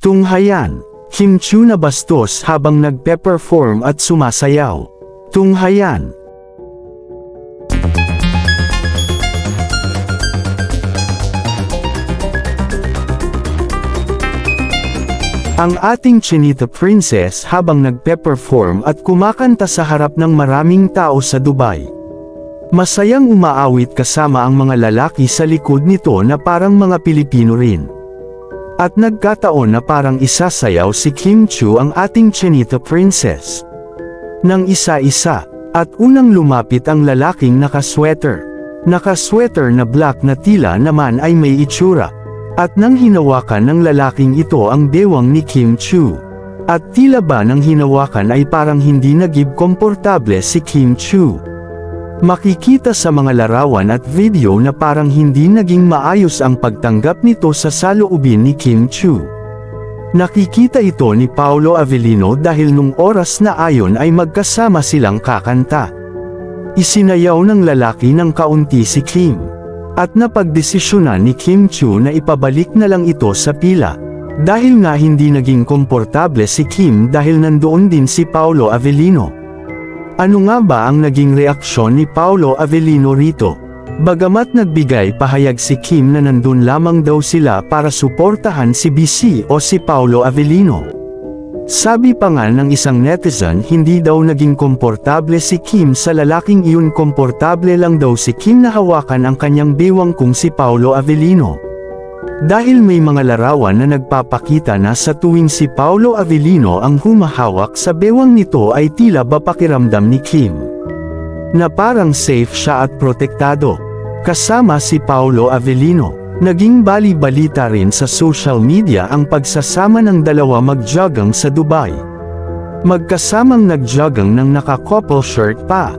Tunghayan, Kim Chiu na bastos habang nagpe-perform at sumasayaw. Tunghayan. Ang ating Chinita Princess habang nagpe-perform at kumakanta sa harap ng maraming tao sa Dubai. Masayang umaawit kasama ang mga lalaki sa likod nito na parang mga Pilipino rin. At nagkataon na parang isasayaw si Kim Chiu ang ating Chinita Princess. Nang isa-isa, at unang lumapit ang lalaking naka-sweater. Naka-sweater na black na tila naman ay may itsura. At nang hinawakan ng lalaking ito ang bewang ni Kim Chiu. At tila ba nang hinawakan ay parang hindi naging komportable si Kim Chiu. Makikita sa mga larawan at video na parang hindi naging maayos ang pagtanggap nito sa saloobin ni Kim Chiu. Nakikita ito ni Paolo Avellino dahil nung oras na ayon ay magkasama silang kakanta. Isinayaw ng lalaki ng kaunti si Kim. At napagdesisyonan ni Kim Chiu na ipabalik na lang ito sa pila. Dahil nga hindi naging komportable si Kim dahil nandoon din si Paolo Avellino. Ano nga ba ang naging reaksyon ni Paolo Avellino rito? Bagamat nagbigay pahayag si Kim na nandun lamang daw sila para suportahan si BC o si Paolo Avellino. Sabi pa nga ng isang netizen hindi daw naging komportable si Kim sa lalaking iyon, komportable lang daw si Kim na hawakan ang kanyang bewang kung si Paolo Avellino. Dahil may mga larawan na nagpapakita na sa tuwing si Paolo Avellino ang humahawak sa bewang nito ay tila ba pakiramdam ni Kim na parang safe siya at protektado. Kasama si Paolo Avellino. Naging bali-balita rin sa social media ang pagsasama ng dalawa mag-jogging sa Dubai. Magkasamang nag-jogging ng naka-couple shirt pa.